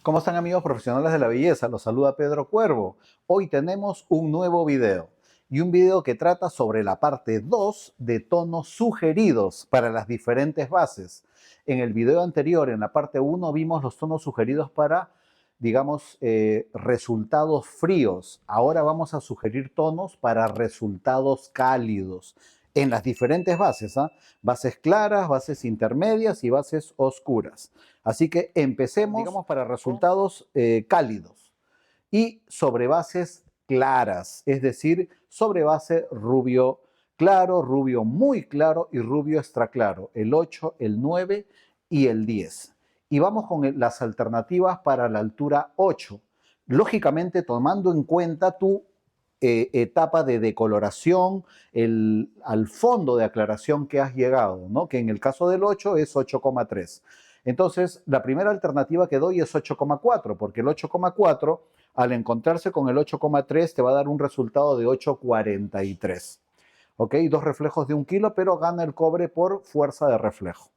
¿Cómo están amigos profesionales de la belleza? Los saluda Pedro Cuervo. Hoy tenemos un nuevo video y un video que trata sobre la parte 2 de tonos sugeridos para las diferentes bases. En el video anterior, en la parte 1, vimos los tonos sugeridos para, digamos, resultados fríos. Ahora vamos a sugerir tonos para resultados cálidos en las diferentes bases, ¿ah? Bases claras, bases intermedias y bases oscuras. Así que empecemos, digamos, para resultados cálidos y sobre bases claras, es decir, sobre base rubio claro, rubio muy claro y rubio extra claro, el 8, el 9 y el 10. Y vamos con las alternativas para la altura 8, lógicamente tomando en cuenta tu etapa de decoloración, al fondo de aclaración que has llegado, ¿no? Que en el caso del 8 es 8,3. Entonces, la primera alternativa que doy es 8,4, porque el 8,4, al encontrarse con el 8,3, te va a dar un resultado de 8,43. ¿Ok? Dos reflejos de 1 kilo, pero gana el cobre por fuerza de reflejo.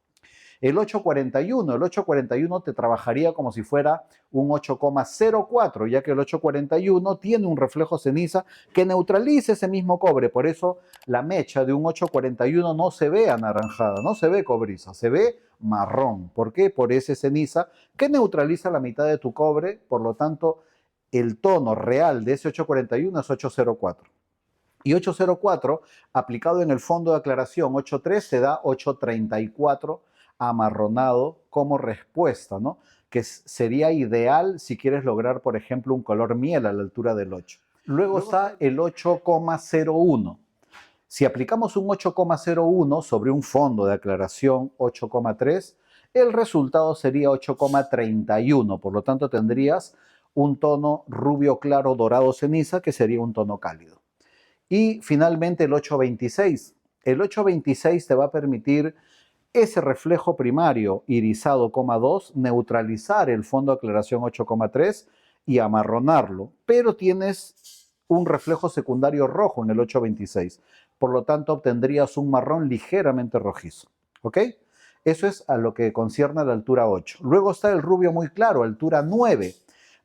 El 841 te trabajaría como si fuera un 8,04, ya que el 841 tiene un reflejo ceniza que neutraliza ese mismo cobre. Por eso la mecha de un 841 no se ve anaranjada, no se ve cobriza, se ve marrón. ¿Por qué? Por ese ceniza que neutraliza la mitad de tu cobre. Por lo tanto, el tono real de ese 841 es 804. Y 804 aplicado en el fondo de aclaración 8.3 te da 8.34 amarronado como respuesta, ¿no? Que sería ideal si quieres lograr, por ejemplo, un color miel a la altura del 8. Luego está el 8,01. Si aplicamos un 8,01 sobre un fondo de aclaración 8,3, el resultado sería 8,31. Por lo tanto, tendrías un tono rubio claro dorado ceniza, que sería un tono cálido. Y finalmente el 826. El 826 te va a permitir ese reflejo primario irisado, 2, neutralizar el fondo de aclaración 8,3 y amarronarlo, pero tienes un reflejo secundario rojo en el 826. Por lo tanto, obtendrías un marrón ligeramente rojizo. ¿Ok? Eso es a lo que concierne a la altura 8. Luego está el rubio muy claro, altura 9,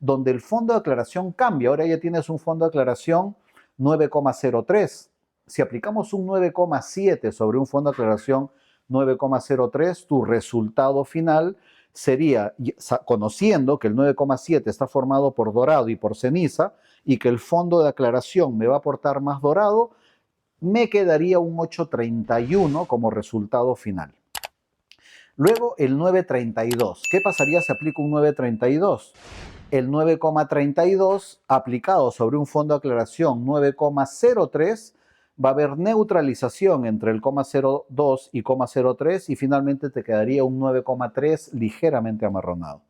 donde el fondo de aclaración cambia. Ahora ya tienes un fondo de aclaración 9,03. Si aplicamos un 9,7 sobre un fondo de aclaración 9,03, tu resultado final sería, conociendo que el 9,7 está formado por dorado y por ceniza, y que el fondo de aclaración me va a aportar más dorado, me quedaría un 8,31 como resultado final. Luego el 9,32. ¿Qué pasaría si aplico un 9,32? El 9,32 aplicado sobre un fondo de aclaración 9,03 va a haber neutralización entre el 0,02 y 0,03 y finalmente te quedaría un 9,3 ligeramente amarronado.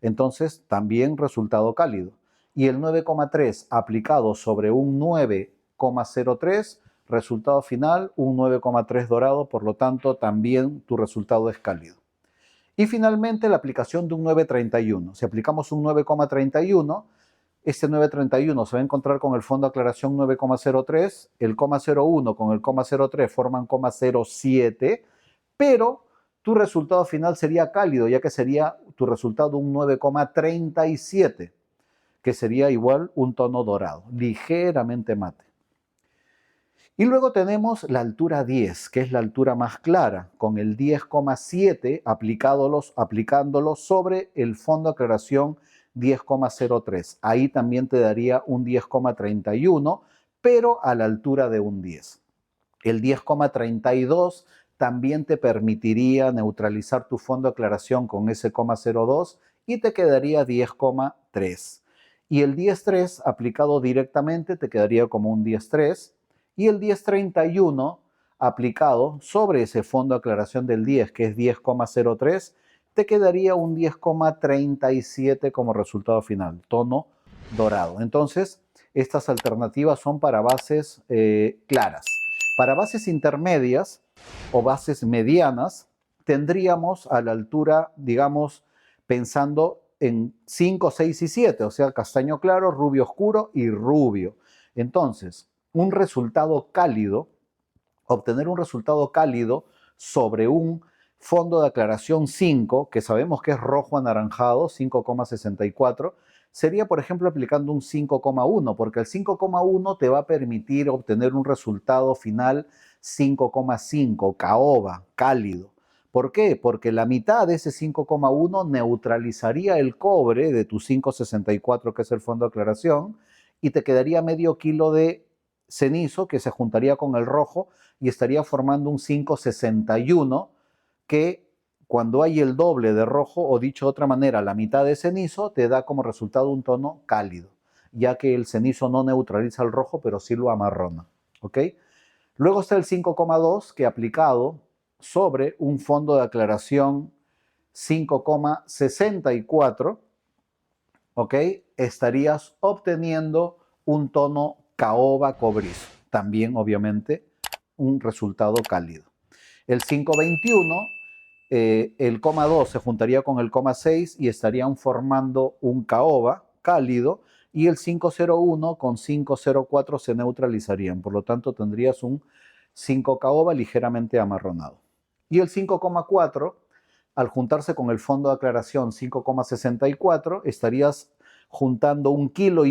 Entonces también resultado cálido. Y el 9,3 aplicado sobre un 9,03, resultado final un 9,3 dorado, por lo tanto también tu resultado es cálido. Y finalmente la aplicación de un 9,31. Si aplicamos un 9,31, este 9,31 se va a encontrar con el fondo de aclaración 9,03, el 0,01 con el 0,03 forman 0,07, pero tu resultado final sería cálido, ya que sería tu resultado un 9,37, que sería igual un tono dorado, ligeramente mate. Y luego tenemos la altura 10, que es la altura más clara, con el 10,7 aplicándolo sobre el fondo de aclaración 10,03. Ahí también te daría un 10,31, pero a la altura de un 10. El 10,32 también te permitiría neutralizar tu fondo de aclaración con ese 0,02 y te quedaría 10,3. Y el 10,3 aplicado directamente te quedaría como un 10,3. Y el 10,31 aplicado sobre ese fondo de aclaración del 10, que es 10,03, te quedaría un 10,37 como resultado final, tono dorado. Entonces, estas alternativas son para bases claras. Para bases intermedias o bases medianas, tendríamos a la altura, digamos, pensando en 5, 6 y 7, o sea, castaño claro, rubio oscuro y rubio. Entonces, un resultado cálido, obtener un resultado cálido sobre un fondo de aclaración 5, que sabemos que es rojo anaranjado, 5,64, sería, por ejemplo, aplicando un 5,1, porque el 5,1 te va a permitir obtener un resultado final 5,5, caoba, cálido. ¿Por qué? Porque la mitad de ese 5,1 neutralizaría el cobre de tu 5,64, que es el fondo de aclaración, y te quedaría medio kilo de cenizo que se juntaría con el rojo y estaría formando un 5,61 que cuando hay el doble de rojo, o dicho de otra manera, la mitad de cenizo, te da como resultado un tono cálido, ya que el cenizo no neutraliza el rojo, pero sí lo amarrona. ¿Ok? Luego está el 5,2 que aplicado sobre un fondo de aclaración 5,64, ¿ok? Estarías obteniendo un tono caoba cobrizo. También, obviamente, un resultado cálido. El 5,21, el coma 2 se juntaría con el coma 6 y estarían formando un caoba cálido, y el 5,01 con 5,04 se neutralizarían. Por lo tanto, tendrías un 5 caoba ligeramente amarronado. Y el 5,4, al juntarse con el fondo de aclaración 5,64, estarías juntando 1,5 kilos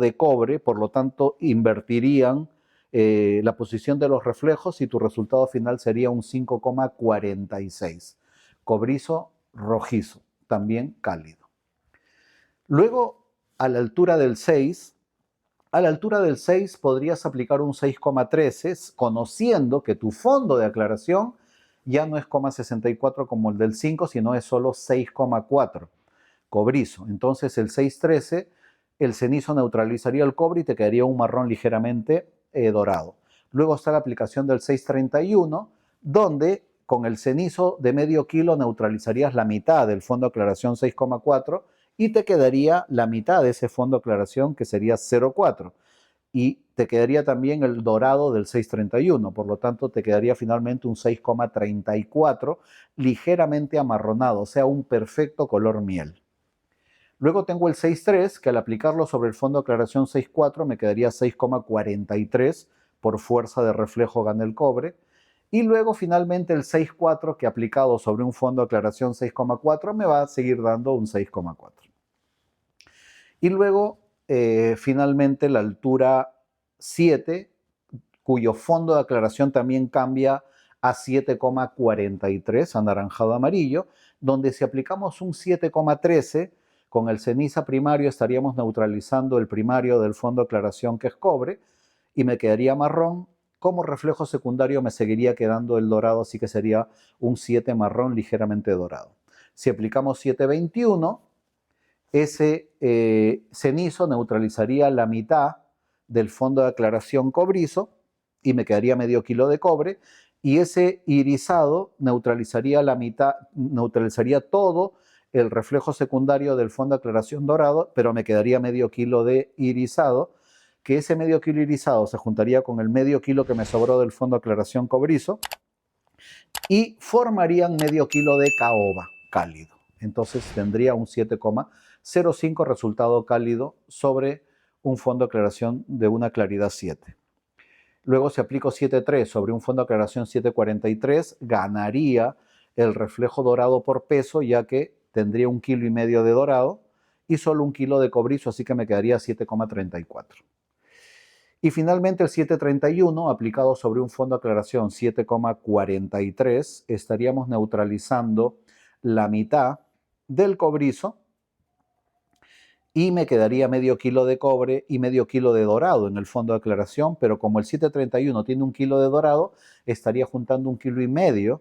de cobre, por lo tanto, invertirían la posición de los reflejos y tu resultado final sería un 5,46. Cobrizo rojizo, también cálido. Luego, a la altura del 6, podrías aplicar un 6,13, conociendo que tu fondo de aclaración ya no es 0,64 como el del 5, sino es solo 6,4, cobrizo. Entonces el 6,13, el cenizo neutralizaría el cobre y te quedaría un marrón ligeramente dorado. Luego está la aplicación del 6,31, donde con el cenizo de medio kilo neutralizarías la mitad del fondo de aclaración 6,4 y te quedaría la mitad de ese fondo de aclaración, que sería 0,4. Y te quedaría también el dorado del 6,31, por lo tanto te quedaría finalmente un 6,34 ligeramente amarronado, o sea, un perfecto color miel. Luego tengo el 6,3, que al aplicarlo sobre el fondo de aclaración 6,4 me quedaría 6,43, por fuerza de reflejo gana el cobre. Y luego finalmente el 6,4, que aplicado sobre un fondo de aclaración 6,4 me va a seguir dando un 6,4. Y luego finalmente la altura 7, cuyo fondo de aclaración también cambia a 7,43, anaranjado amarillo, donde si aplicamos un 7,13, con el ceniza primario estaríamos neutralizando el primario del fondo de aclaración, que es cobre, y me quedaría marrón. Como reflejo secundario me seguiría quedando el dorado, así que sería un 7 marrón ligeramente dorado. Si aplicamos 7,21, ese cenizo neutralizaría la mitad del fondo de aclaración cobrizo y me quedaría medio kilo de cobre, y ese irisado neutralizaría la mitad, neutralizaría todo el reflejo secundario del fondo de aclaración dorado, pero me quedaría medio kilo de irisado, que ese medio kilo irisado se juntaría con el medio kilo que me sobró del fondo de aclaración cobrizo y formarían medio kilo de caoba cálido. Entonces tendría un 7,05 resultado cálido sobre un fondo de aclaración de una claridad 7. Luego, si aplico 7,3 sobre un fondo de aclaración 7,43, ganaría el reflejo dorado por peso, ya que tendría 1,5 kilos de dorado y solo 1 kilo de cobrizo, así que me quedaría 7,34. Y finalmente el 7,31 aplicado sobre un fondo de aclaración 7,43, estaríamos neutralizando la mitad del cobrizo y me quedaría medio kilo de cobre y medio kilo de dorado en el fondo de aclaración, pero como el 7,31 tiene 1 kilo de dorado, estaría juntando 1,5 kilos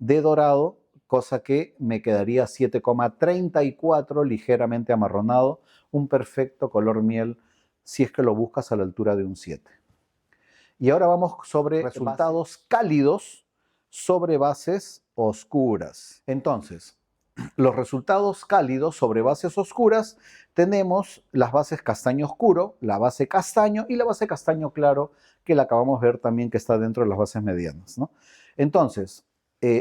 de dorado, cosa que me quedaría 7,34 ligeramente amarronado, un perfecto color miel si es que lo buscas a la altura de un 7. Y ahora vamos sobre resultados cálidos sobre bases oscuras. Entonces, los resultados cálidos sobre bases oscuras, tenemos las bases castaño oscuro, la base castaño y la base castaño claro, que la acabamos de ver también, que está dentro de las bases medianas, ¿no? Entonces,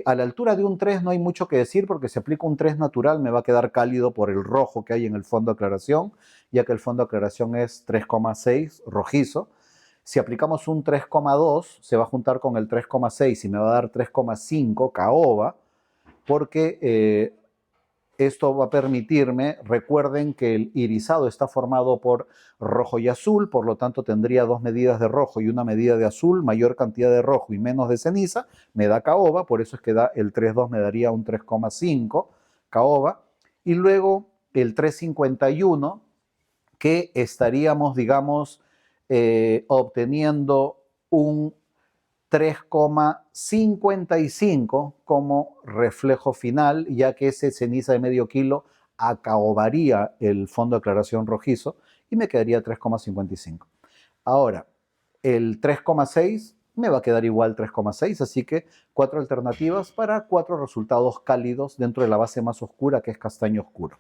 a la altura de un 3 no hay mucho que decir, porque si aplico un 3 natural me va a quedar cálido por el rojo que hay en el fondo de aclaración, ya que el fondo de aclaración es 3,6 rojizo. Si aplicamos un 3,2 se va a juntar con el 3,6 y me va a dar 3,5 caoba. porque esto va a permitirme, recuerden que el irisado está formado por rojo y azul, por lo tanto tendría 2 medidas de rojo y una medida de azul, mayor cantidad de rojo y menos de ceniza, me da caoba, por eso es que el 3,2 me daría un 3,5 caoba, y luego el 3,51, que estaríamos, digamos, obteniendo un 3,55 como reflejo final, ya que ese ceniza de medio kilo acaobaría el fondo de aclaración rojizo y me quedaría 3,55. Ahora, el 3,6 me va a quedar igual 3,6, así que 4 alternativas para 4 resultados cálidos dentro de la base más oscura, que es castaño oscuro.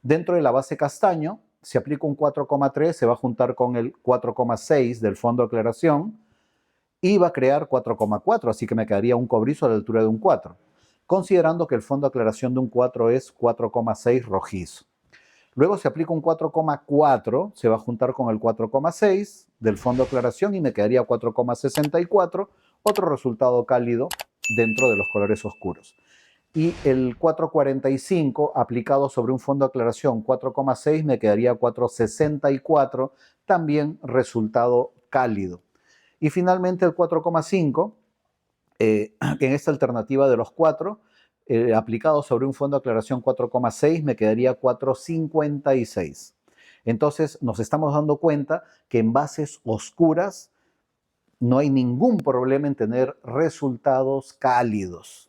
Dentro de la base castaño, si aplico un 4,3, se va a juntar con el 4,6 del fondo de aclaración, y va a crear 4,4, así que me quedaría un cobrizo a la altura de un 4, considerando que el fondo de aclaración de un 4 es 4,6 rojizo. Luego se aplica un 4,4, se va a juntar con el 4,6 del fondo de aclaración y me quedaría 4,64, otro resultado cálido dentro de los colores oscuros. Y el 4,45 aplicado sobre un fondo de aclaración 4,6 me quedaría 4,64, también resultado cálido. Y finalmente el 4,5, en esta alternativa de los 4, aplicado sobre un fondo de aclaración 4,6, me quedaría 4,56. Entonces nos estamos dando cuenta que en bases oscuras no hay ningún problema en tener resultados cálidos.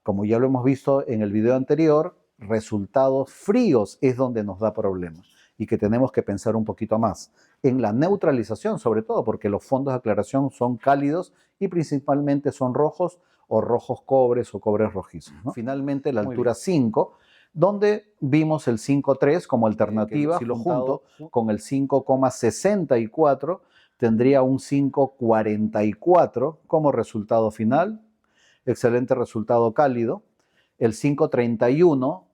Como ya lo hemos visto en el video anterior, resultados fríos es donde nos da problemas y que tenemos que pensar un poquito más en la neutralización, sobre todo porque los fondos de aclaración son cálidos y principalmente son rojos o rojos cobres o cobres rojizos, ¿no? Finalmente la altura 5, donde vimos el 5,3 como alternativa, si lo junto con el 5,64 tendría un 5,44 como resultado final. Excelente resultado cálido. El 5,31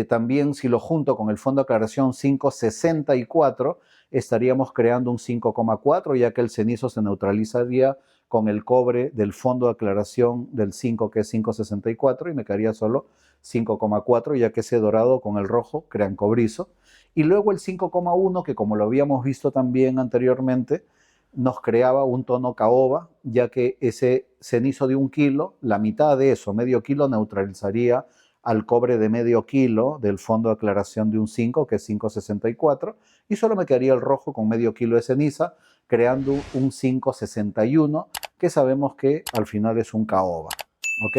también, si lo junto con el fondo de aclaración 5,64, estaríamos creando un 5,4, ya que el cenizo se neutralizaría con el cobre del fondo de aclaración del 5, que es 5,64, y me quedaría solo 5,4, ya que ese dorado con el rojo crean cobrizo. Y luego el 5,1, que como lo habíamos visto también anteriormente, nos creaba un tono caoba, ya que ese cenizo de 1 kilo, la mitad de eso, medio kilo, neutralizaría al cobre de medio kilo del fondo de aclaración de un 5, que es 5,64, y solo me quedaría el rojo con medio kilo de ceniza, creando un 5,61, que sabemos que al final es un caoba, ¿ok?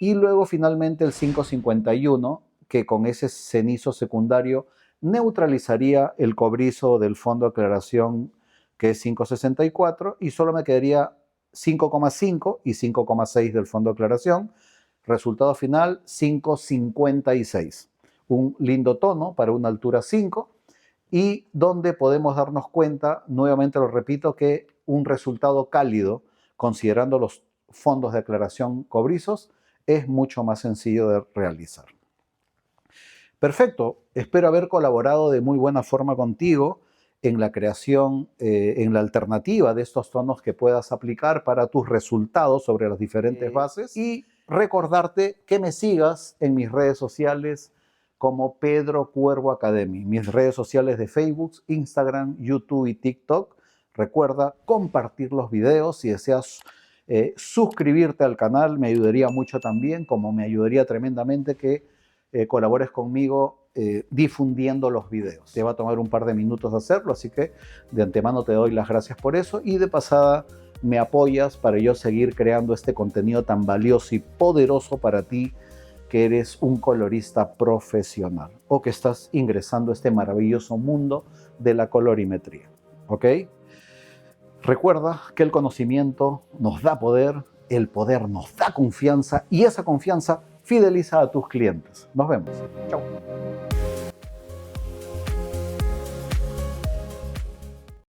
Y luego finalmente el 5,51, que con ese cenizo secundario neutralizaría el cobrizo del fondo de aclaración, que es 5,64, y solo me quedaría 5,5 y 5,6 del fondo de aclaración. Resultado final, 5,56. Un lindo tono para una altura 5 y donde podemos darnos cuenta, nuevamente lo repito, que un resultado cálido, considerando los fondos de aclaración cobrizos, es mucho más sencillo de realizar. Perfecto, espero haber colaborado de muy buena forma contigo en la creación, en la alternativa de estos tonos que puedas aplicar para tus resultados sobre las diferentes bases, y recordarte que me sigas en mis redes sociales como Pedro Cuervo Academy, mis redes sociales de Facebook, Instagram, YouTube y TikTok. Recuerda compartir los videos. Si deseas suscribirte al canal, me ayudaría mucho también, como me ayudaría tremendamente que colabores conmigo difundiendo los videos. Te va a tomar un par de minutos hacerlo, así que de antemano te doy las gracias por eso, y de pasada me apoyas para yo seguir creando este contenido tan valioso y poderoso para ti, que eres un colorista profesional o que estás ingresando a este maravilloso mundo de la colorimetría, ¿ok? Recuerda que el conocimiento nos da poder, el poder nos da confianza y esa confianza fideliza a tus clientes. Nos vemos. Chao.